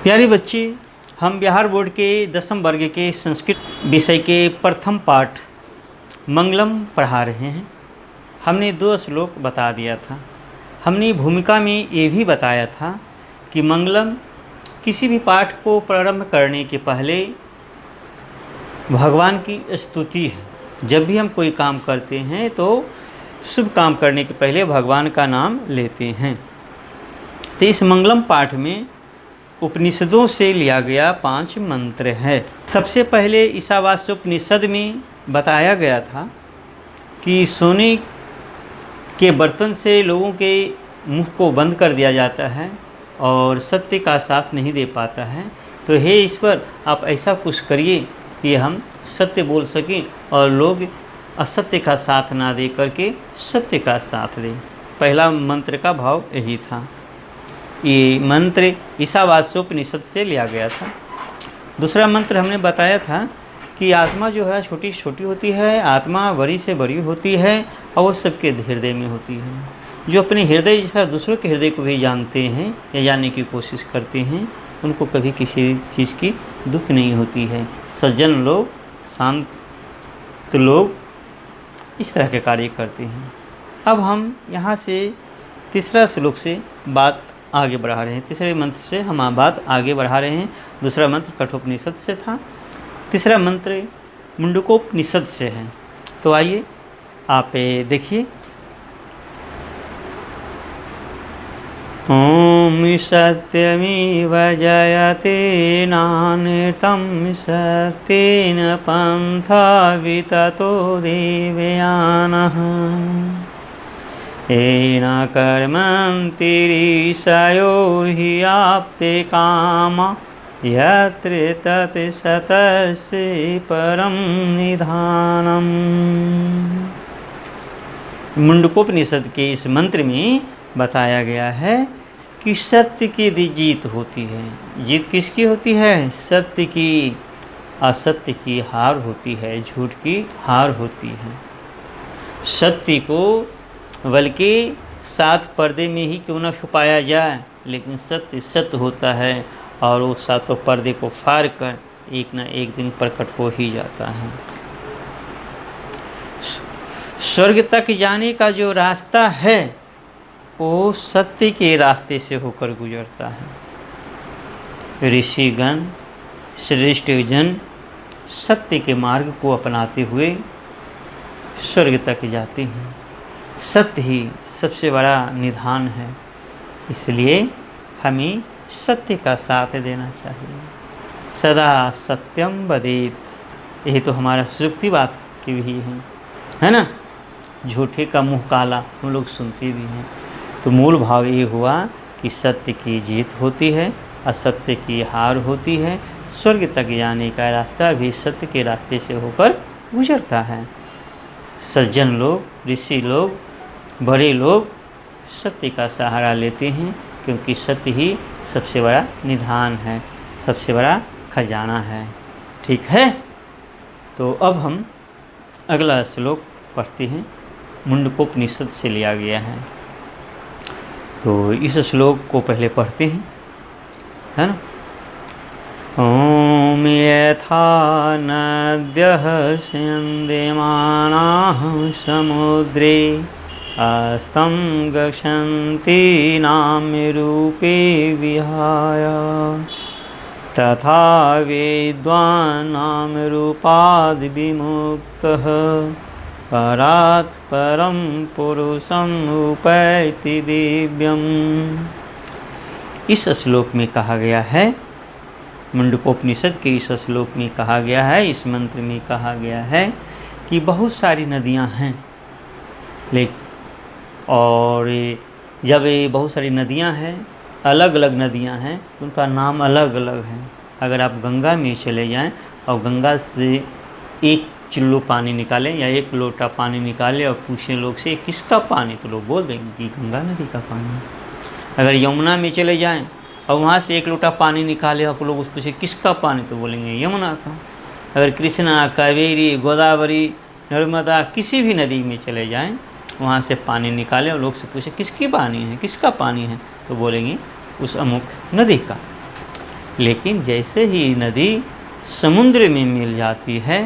प्यारे बच्चे, हम बिहार बोर्ड के 10वीं वर्ग के संस्कृत विषय के प्रथम पाठ मंगलम पढ़ा रहे हैं। हमने 2 श्लोक बता दिया था। हमने भूमिका में ये भी बताया था कि मंगलम किसी भी पाठ को प्रारंभ करने के पहले भगवान की स्तुति है। जब भी हम कोई काम करते हैं तो शुभ काम करने के पहले भगवान का नाम लेते हैं। तो इस मंगलम पाठ में उपनिषदों से लिया गया 5 मंत्र है। सबसे पहले ईशावास्योपनिषद में बताया गया था कि सोने के बर्तन से लोगों के मुंह को बंद कर दिया जाता है और सत्य का साथ नहीं दे पाता है। तो हे ईश्वर, आप ऐसा कुछ करिए कि हम सत्य बोल सकें और लोग असत्य का साथ ना दे करके सत्य का साथ दें। पहला मंत्र का भाव यही था। ये मंत्र ईशावास्योपनिषद से लिया गया था। दूसरा मंत्र हमने बताया था कि आत्मा जो है छोटी छोटी होती है, आत्मा बड़ी से बड़ी होती है और वो सबके हृदय में होती है। जो अपने हृदय जैसा दूसरों के हृदय को भी जानते हैं या जानने की कोशिश करते हैं, उनको कभी किसी चीज़ की दुख नहीं होती है। सज्जन लोग, शांत लोग इस तरह के कार्य करते हैं। अब हम यहाँ से तीसरा श्लोक से बात आगे बढ़ा रहे हैं। तीसरे मंत्र से हम बात आगे बढ़ा रहे हैं। दूसरा मंत्र कठोपनिषद से था, तीसरा मंत्र मुंडकोपनिषद से है। तो आइए आप देखिए। ओम सत्यमेव जयते नानृतं सत्येन पन्था विततो देवयानः येन कर्मन्ति ऋषयो हि आप्ते कामा यत्र तत् सतस्य परम निधानम्। मुंडकोपनिषद के इस मंत्र में बताया गया है कि सत्य की जीत होती है। जीत किसकी होती है? सत्य की। असत्य की हार होती है, झूठ की हार होती है। सत्य को बल्कि 7 पर्दे में ही क्यों न छुपाया जाए, लेकिन सत्य सत्य होता है और वो 7 पर्दे को फाड़ कर एक न एक दिन प्रकट हो ही जाता है। स्वर्ग तक जाने का जो रास्ता है वो सत्य के रास्ते से होकर गुजरता है। ऋषिगण, श्रेष्ठ जन सत्य के मार्ग को अपनाते हुए स्वर्ग तक जाते हैं। सत्य ही सबसे बड़ा निधान है, इसलिए हमें सत्य का साथ देना चाहिए। सदा सत्यम वदेत, यही तो हमारा सूक्ति बात की भी है ना। झूठे का मुंह काला हम लोग सुनते भी हैं। तो मूल भाव ये हुआ कि सत्य की जीत होती है, असत्य की हार होती है। स्वर्ग तक जाने का रास्ता भी सत्य के रास्ते से होकर गुजरता है। सज्जन लोग, ऋषि लोग, बड़े लोग सत्य का सहारा लेते हैं, क्योंकि सत्य ही सबसे बड़ा निधान है, सबसे बड़ा खजाना है। ठीक है, तो अब हम अगला श्लोक पढ़ते हैं। मुंडकोपनिषद से लिया गया है, तो इस श्लोक को पहले पढ़ते हैं, है ना। ओम यथा नद्यः स्यन्दमानाः समुद्रे अस्तं गच्छन्ति नामरूपे विहाय तथा विद्वान् नामरूपाद् विमुक्तः परात् परं पुरुषम् उपैति दिव्यम्। इस श्लोक में कहा गया है, मुंडकोपनिषद के इस श्लोक में कहा गया है, इस मंत्र में कहा गया है कि बहुत सारी नदियां हैं, लेकिन और जब ये बहुत सारी नदियां हैं, अलग अलग नदियां हैं, उनका नाम अलग अलग है। अगर आप गंगा में चले जाएं और गंगा से 1 चिल्लो पानी निकालें या 1 लोटा पानी निकालें और पूछें लोग से किसका पानी, तो लोग बोल देंगे कि गंगा नदी का पानी। अगर यमुना में चले जाएं और वहाँ से 1 लोटा पानी निकाले और लोग उससे पूछे किसका पानी, तो बोलेंगे यमुना का। अगर कृष्णा, कावेरी, गोदावरी, नर्मदा किसी भी नदी में चले जाएं, वहाँ से पानी निकाले और लोग से पूछे किसकी पानी है, किसका पानी है, तो बोलेंगे उस अमुक नदी का। लेकिन जैसे ही नदी समुद्र में मिल जाती है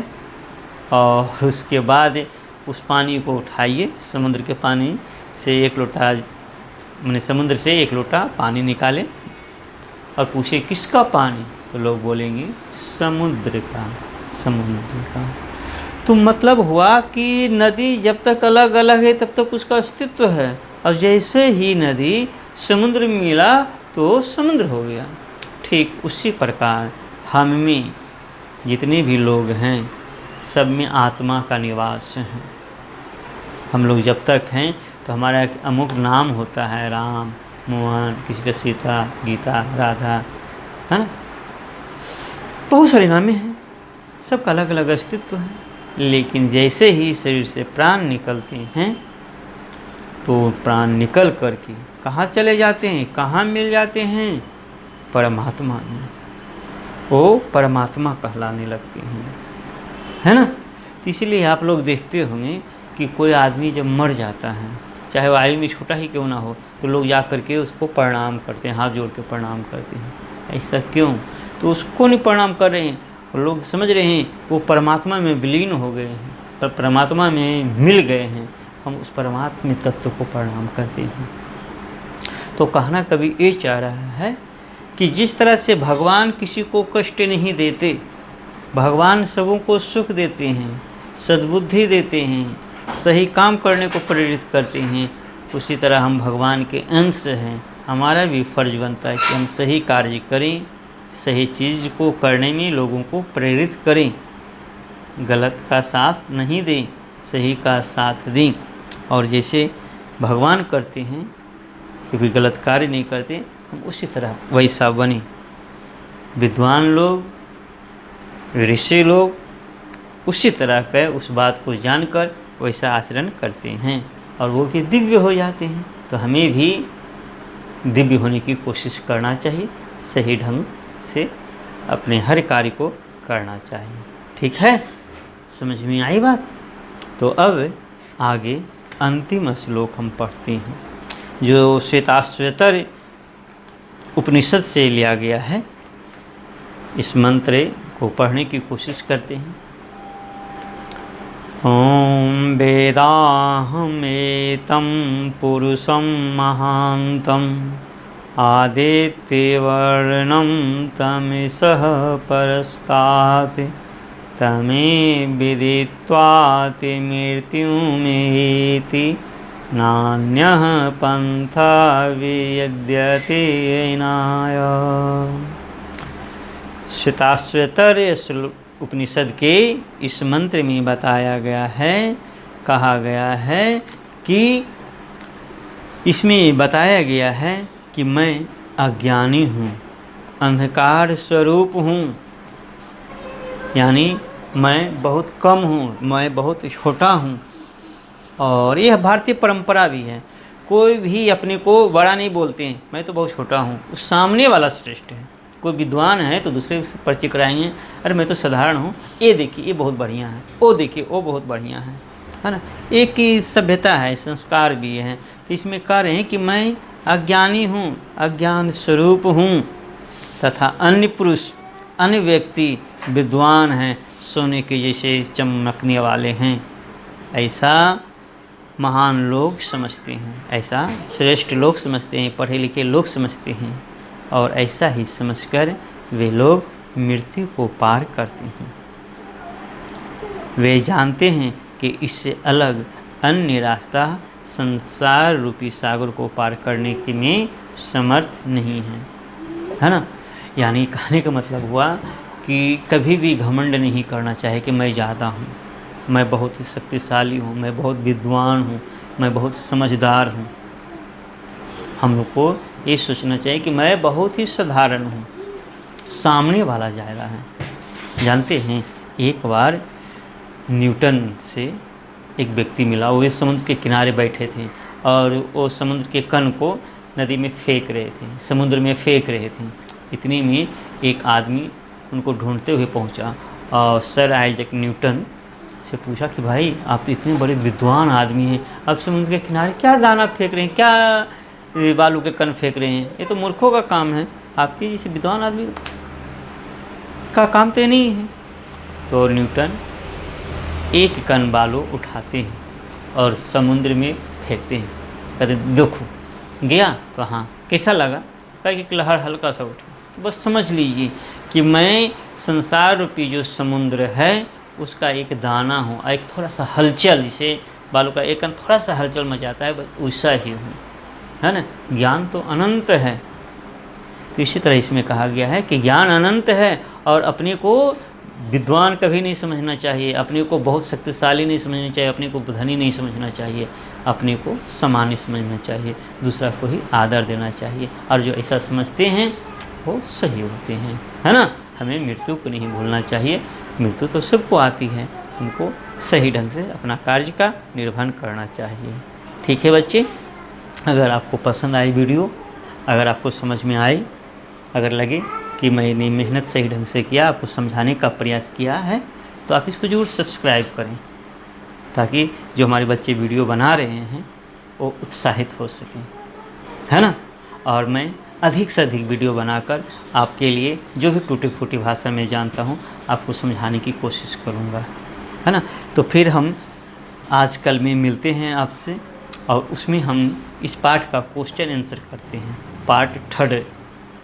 और उसके बाद उस पानी को उठाइए, समुद्र के पानी से 1 लोटा, मैंने समुद्र से 1 लोटा पानी निकाले और पूछे किसका पानी, तो लोग बोलेंगे समुद्र का, समुद्र का। तो मतलब हुआ कि नदी जब तक अलग अलग है तब तक उसका अस्तित्व है, और जैसे ही नदी समुद्र में मिला तो समुद्र हो गया। ठीक उसी प्रकार हम में जितने भी लोग हैं सब में आत्मा का निवास है। हम लोग जब तक हैं तो हमारा एक अमुक नाम होता है, राम, मोहन, किसी का सीता, गीता, राधा, है ना, बहुत सारे नामें हैं, सबका अलग अलग अस्तित्व है। लेकिन जैसे ही शरीर से प्राण निकलते हैं तो प्राण निकल कर के कहाँ चले जाते हैं, कहाँ मिल जाते हैं, परमात्मा में। वो परमात्मा कहलाने लगते हैं, है ना। तो इसलिए आप लोग देखते होंगे कि कोई आदमी जब मर जाता है, चाहे वो आयु में छोटा ही क्यों ना हो, तो लोग जा करके उसको प्रणाम करते हैं, हाथ जोड़ के प्रणाम करते हैं। ऐसा क्यों? तो उसको नहीं प्रणाम कर रहे हैं, लोग समझ रहे हैं वो परमात्मा में विलीन हो गए हैं, पर परमात्मा में मिल गए हैं, हम उस परमात्मा तत्व को प्रणाम करते हैं। तो कहना कभी ये चाह रहा है कि जिस तरह से भगवान किसी को कष्ट नहीं देते, भगवान सबों को सुख देते हैं, सद्बुद्धि देते हैं, सही काम करने को प्रेरित करते हैं, उसी तरह हम भगवान के अंश हैं। हमारा भी फर्ज बनता है कि हम सही कार्य करें, सही चीज़ को करने में लोगों को प्रेरित करें, गलत का साथ नहीं दें, सही का साथ दें। और जैसे भगवान करते हैं, क्योंकि गलत कार्य नहीं करते, हम उसी तरह वैसा बने। विद्वान लोग, ऋषि लोग उसी तरह का उस बात को जानकर वैसा आचरण करते हैं और वो भी दिव्य हो जाते हैं। तो हमें भी दिव्य होने की कोशिश करना चाहिए, सही ढंग से अपने हर कार्य को करना चाहिए। ठीक है, समझ में आई बात? तो अब आगे अंतिम श्लोक हम पढ़ते हैं, जो श्वेताश्वेतर उपनिषद से लिया गया है। इस मंत्र को पढ़ने की कोशिश करते हैं। ओम वेदाहमेतं पुरुषं महान्तं आदित्यवर्णं तमसः परस्तात् तमे विदित्वाति मृत्युमेति नान्यः पन्था विद्यते येनाय। श्वेताश्वेतर उपनिषद के इस मंत्र में बताया गया है, कहा गया है कि इसमें बताया गया है कि मैं अज्ञानी हूँ, अंधकार स्वरूप हूँ, यानी मैं बहुत कम हूँ, मैं बहुत छोटा हूँ। और यह भारतीय परंपरा भी है, कोई भी अपने को बड़ा नहीं बोलते हैं, मैं तो बहुत छोटा हूँ, उस सामने वाला श्रेष्ठ है। कोई विद्वान है तो दूसरे से परिचय कराएंगे, अरे मैं तो साधारण हूँ, ये देखिए ये बहुत बढ़िया है, वो देखिए वो बहुत बढ़िया है ना। एक ही सभ्यता है, संस्कार भी है। तो इसमें कह रहे हैं कि मैं अज्ञानी हूँ, अज्ञान स्वरूप हूँ, तथा अन्य पुरुष, अन्य व्यक्ति विद्वान हैं, सोने के जैसे चमकने वाले हैं। ऐसा महान लोग समझते हैं, ऐसा श्रेष्ठ लोग समझते हैं, पढ़े लिखे लोग समझते हैं। और ऐसा ही समझकर वे लोग मृत्यु को पार करते हैं। वे जानते हैं कि इससे अलग अन्य रास्ता संसार रूपी सागर को पार करने के में समर्थ नहीं है ना। यानी कहने का मतलब हुआ कि कभी भी घमंड नहीं करना चाहिए कि मैं ज़्यादा हूँ, मैं बहुत ही शक्तिशाली हूँ, मैं बहुत विद्वान हूँ, मैं बहुत समझदार हूँ। हम लोग को ये सोचना चाहिए कि मैं बहुत ही साधारण हूँ, सामने वाला ज़्यादा है। जानते हैं, एक बार न्यूटन से एक व्यक्ति मिला, वो समुद्र के किनारे बैठे थे और वो समुद्र के कण को नदी में फेंक रहे थे, समुद्र में फेंक रहे थे। इतने में एक आदमी उनको ढूंढते हुए पहुंचा और सर आइजैक न्यूटन से पूछा कि भाई आप तो इतने बड़े विद्वान आदमी हैं, अब समुद्र के किनारे क्या दाना फेंक रहे हैं, क्या बालू के कण फेंक रहे हैं, ये तो मूर्खों का काम है, आपके जैसे विद्वान आदमी इसका काम तो नहीं है। तो न्यूटन एक कण बालू उठाते हैं और समुद्र में फेंकते हैं। कहते देखो गया तो हाँ कैसा लगा, कहा कि लहर हल्का सा उठा। तो बस समझ लीजिए कि मैं संसार रूपी जो समुद्र है उसका एक दाना हूँ, एक थोड़ा सा हलचल, जिसे बालू का एक कण थोड़ा सा हलचल मचाता है, बस वैसा ही हूँ, है ना। ज्ञान तो अनंत है। तो इसी तरह इसमें कहा गया है कि ज्ञान अनंत है और अपने को विद्वान कभी नहीं समझना चाहिए, अपने को बहुत शक्तिशाली नहीं समझना चाहिए, अपने को धनी नहीं समझना चाहिए, अपने को सामान्य समझना चाहिए, दूसरा को ही आदर देना चाहिए। और जो ऐसा समझते हैं वो सही होते हैं, है ना। हमें मृत्यु को नहीं भूलना चाहिए। मृत्यु तो सबको आती है, हमको सही ढंग से अपना कार्य का निर्वहन करना चाहिए। ठीक है बच्चे, अगर आपको पसंद आई वीडियो, अगर आपको समझ में आई, अगर लगे कि मैंने मेहनत सही ढंग से किया, आपको समझाने का प्रयास किया है, तो आप इसको ज़रूर सब्सक्राइब करें, ताकि जो हमारे बच्चे वीडियो बना रहे हैं वो उत्साहित हो सकें, है ना। और मैं अधिक से अधिक वीडियो बनाकर आपके लिए जो भी टूटी फूटी भाषा में जानता हूँ आपको समझाने की कोशिश करूँगा, है ना। तो फिर हम आजकल में मिलते हैं आपसे, और उसमें हम इस पाठ का क्वेश्चन आंसर करते हैं, पार्ट 3।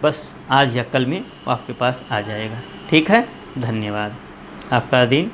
बस आज या कल में वो आपके पास आ जाएगा। ठीक है, धन्यवाद। आपका दिन